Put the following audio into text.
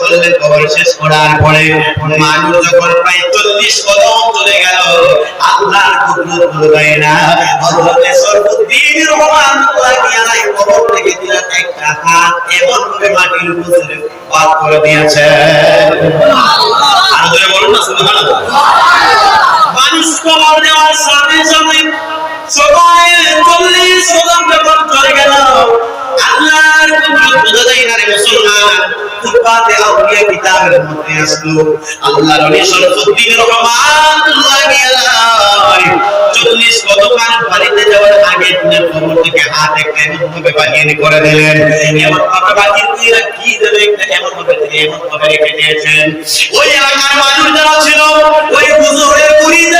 করলেন, কবর শেষ করার পরে মানুষ যখন প্রায় 40 কদম চলে গেল, আল্লাহর কুদরত বলে দেয় না, হযরত সরফুদ্দীন রহমাতুল্লাহ আলাইহি কবর থেকে দিলেন একটা হাত, এমন করে মাটির উপরে পাত করে দিয়েছে। সুবহানাল্লাহ। আর জোরে বলুন না সুবহানাল্লাহ। মানুষ কবর দেওয়ার সাথে সাথে সবাই 40 কদম যখন চলে গেল, আল্লাহর কুদরত বুঝা যায় না রে মুসলমান। কুরবাতে আউলিয়া কিতাবের মধ্যে আসলো আল্লাহর ওলি শরফুদ্দীন রহমাতুল্লাহ আলাইহি 40 কদম বাড়িতে যাওয়ার আগে তিনি কবর থেকে হাত একটা এমন ভাবে বাহির করে দিলেন, এমন ভাবে বাহির করে কি দেবে একটা এমন ভাবে রেখে দিয়েছেন। ওই এলাকার মানুষ যারা ছিল, ওই হুজুরের মুরিদ